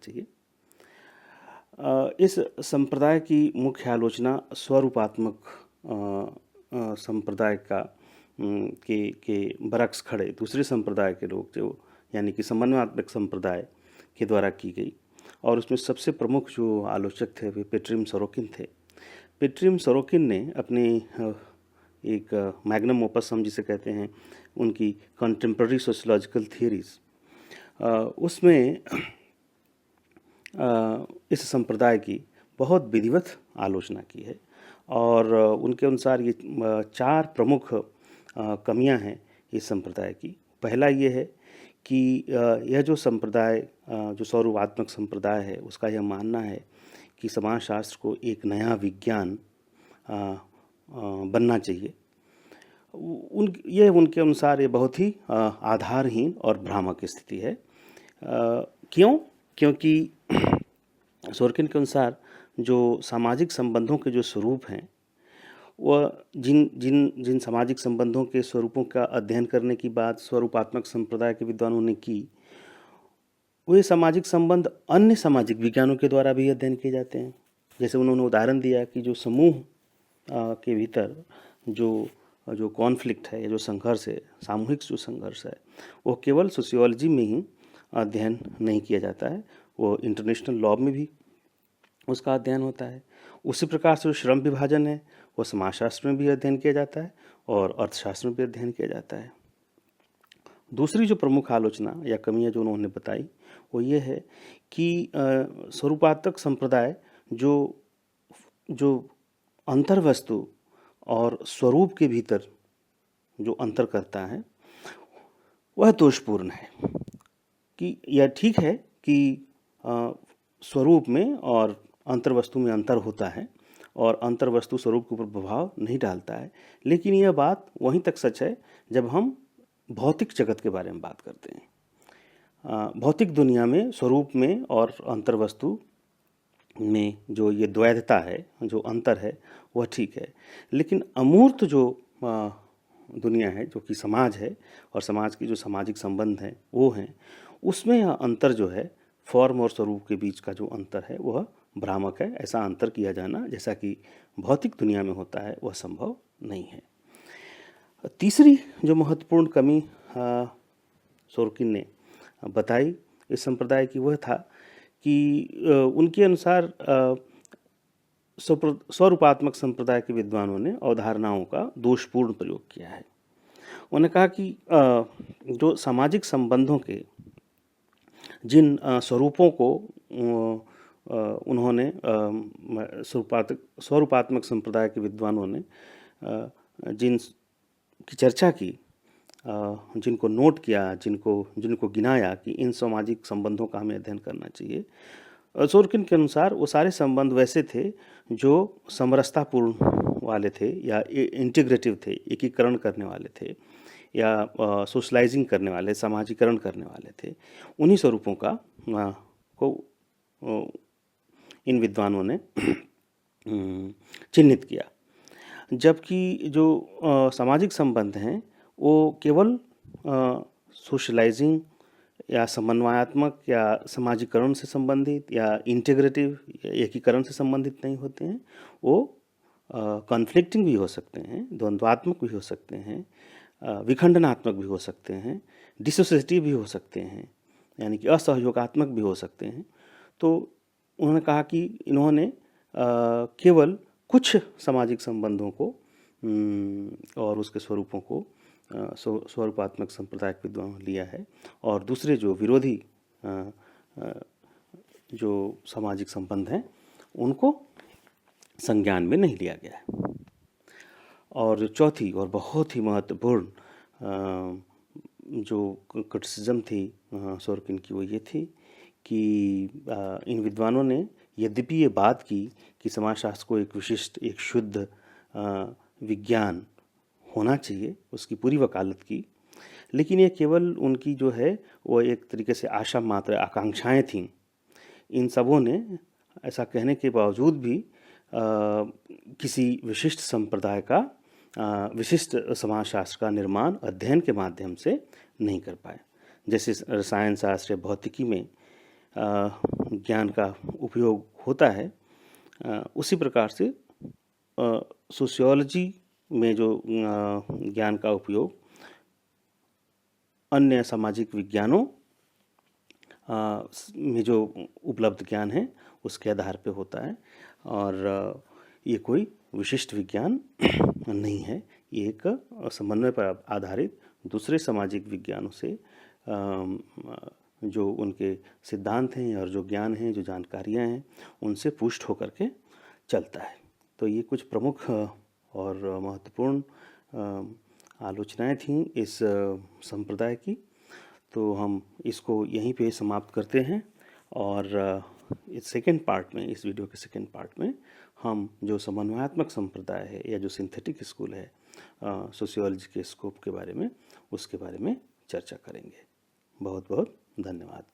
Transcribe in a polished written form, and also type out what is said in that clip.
चाहिए। इस संप्रदाय की मुख्य आलोचना स्वरूपात्मक संप्रदाय के बरक्स खड़े दूसरे संप्रदाय के लोग जो यानी कि समन्वयात्मक संप्रदाय के द्वारा की गई और उसमें सबसे प्रमुख जो आलोचक थे वे पेट्रियम सोरोकिन थे। पेट्रियम सोरोकिन ने अपनी एक मैग्नम ओपस हम जिसे कहते हैं उनकी कंटेम्प्ररी सोशियोलॉजिकल थियरीज उसमें इस संप्रदाय की बहुत विधिवत आलोचना की है और उनके अनुसार ये चार प्रमुख कमियां हैं इस संप्रदाय की। पहला ये है कि यह जो संप्रदाय जो स्वरूपात्मक संप्रदाय है उसका यह मानना है कि समाजशास्त्र को एक नया विज्ञान बनना चाहिए। ये उनके अनुसार ये बहुत ही आधारहीन और भ्रामक स्थिति है। क्यों? क्योंकि सोरकिन के अनुसार जो सामाजिक संबंधों के जो स्वरूप हैं वह जिन सामाजिक संबंधों के स्वरूपों का अध्ययन करने की बात स्वरूपात्मक संप्रदाय के विद्वानों ने की, वे सामाजिक संबंध अन्य सामाजिक विज्ञानों के द्वारा भी अध्ययन किए जाते हैं। जैसे उन्होंने उदाहरण दिया कि जो समूह के भीतर जो कॉन्फ्लिक्ट है या जो संघर्ष है, सामूहिक जो संघर्ष है, वो केवल सोशियोलॉजी में ही अध्ययन नहीं किया जाता है, वो इंटरनेशनल लॉ में भी उसका अध्ययन होता है। उसी प्रकार से जो श्रम विभाजन है वो समाजशास्त्र में भी अध्ययन किया जाता है और अर्थशास्त्र में भी अध्ययन किया जाता है। दूसरी जो प्रमुख आलोचना या कमियां जो उन्होंने बताई वो ये है कि स्वरूपात्मक संप्रदाय जो अंतर्वस्तु और स्वरूप के भीतर जो अंतर करता है वह दोषपूर्ण है। कि यह ठीक है कि स्वरूप में और अंतर्वस्तु में अंतर होता है और अंतर्वस्तु स्वरूप के ऊपर प्रभाव नहीं डालता है, लेकिन यह बात वहीं तक सच है जब हम भौतिक जगत के बारे में बात करते हैं। भौतिक दुनिया में स्वरूप में और अंतर्वस्तु में जो ये द्वैधता है, जो अंतर है, वह ठीक है। लेकिन अमूर्त जो दुनिया है, जो कि समाज है और समाज की जो सामाजिक संबंध हैं वो हैं, उसमें यह अंतर जो है फॉर्म और स्वरूप के बीच का जो अंतर है वह भ्रामक है। ऐसा अंतर किया जाना जैसा कि भौतिक दुनिया में होता है वह संभव नहीं है। तीसरी जो महत्वपूर्ण कमी सोरकिन ने बताई इस संप्रदाय की वह था कि उनके अनुसार स्वरूपात्मक संप्रदाय के विद्वानों ने अवधारणाओं का दोषपूर्ण प्रयोग किया है। उन्होंने कहा कि जो सामाजिक संबंधों के जिन स्वरूपों को उन्होंने स्वरूपात्मक संप्रदाय के विद्वानों ने जिन की चर्चा की, जिनको नोट किया, जिनको गिनाया कि इन सामाजिक संबंधों का हमें अध्ययन करना चाहिए, सोरकिन के अनुसार वो सारे संबंध वैसे थे जो समरसतापूर्ण वाले थे या इंटीग्रेटिव थे, एकीकरण करने वाले थे या सोशलाइजिंग करने वाले, समाजीकरण करने वाले थे। उन्हीं स्वरूपों को इन विद्वानों ने चिन्हित किया। जबकि जो सामाजिक संबंध हैं वो केवल सोशलाइजिंग या समन्वयात्मक या समाजीकरण से संबंधित या इंटीग्रेटिव एकीकरण से संबंधित नहीं होते हैं। वो कॉन्फ्लिक्टिंग भी हो सकते हैं, द्वंद्वात्मक भी हो सकते हैं, विखंडनात्मक भी हो सकते हैं, डिसोसिएटिव भी हो सकते हैं, यानी कि असहयोगात्मक भी हो सकते हैं। तो उन्होंने कहा कि इन्होंने केवल कुछ सामाजिक संबंधों को और उसके स्वरूपों को स्वरूपात्मक संप्रदाय के विद्वानों ने लिया है और दूसरे जो विरोधी जो सामाजिक संबंध हैं उनको संज्ञान में नहीं लिया गया है। और चौथी और बहुत ही महत्वपूर्ण जो क्रिटिसिज्म थी सोरकिन की वो ये थी कि इन विद्वानों ने यद्यपि ये बात की कि समाजशास्त्र को एक विशिष्ट, एक शुद्ध विज्ञान होना चाहिए, उसकी पूरी वकालत की, लेकिन ये केवल उनकी जो है वो एक तरीके से आशा मात्र आकांक्षाएं थीं। इन सबों ने ऐसा कहने के बावजूद भी किसी विशिष्ट संप्रदाय का विशिष्ट समाजशास्त्र का निर्माण अध्ययन के माध्यम से नहीं कर पाए। जैसे रसायन शास्त्र या भौतिकी में ज्ञान का उपयोग होता है, उसी प्रकार से सोशियोलॉजी में जो ज्ञान का उपयोग अन्य सामाजिक विज्ञानों में जो उपलब्ध ज्ञान है उसके आधार पे होता है। और ये कोई विशिष्ट विज्ञान नहीं है, ये एक समन्वय पर आधारित दूसरे सामाजिक विज्ञानों से जो उनके सिद्धांत हैं और जो ज्ञान हैं, जो जानकारियाँ हैं, उनसे पुष्ट होकर के चलता है। तो ये कुछ प्रमुख और महत्वपूर्ण आलोचनाएं थीं इस संप्रदाय की। तो हम इसको यहीं पे समाप्त करते हैं और इस सेकेंड पार्ट में, इस वीडियो के सेकेंड पार्ट में हम जो समन्वयात्मक संप्रदाय है या जो सिंथेटिक स्कूल है सोशियोलॉजी के स्कोप के बारे में, उसके बारे में चर्चा करेंगे। बहुत बहुत धन्यवाद।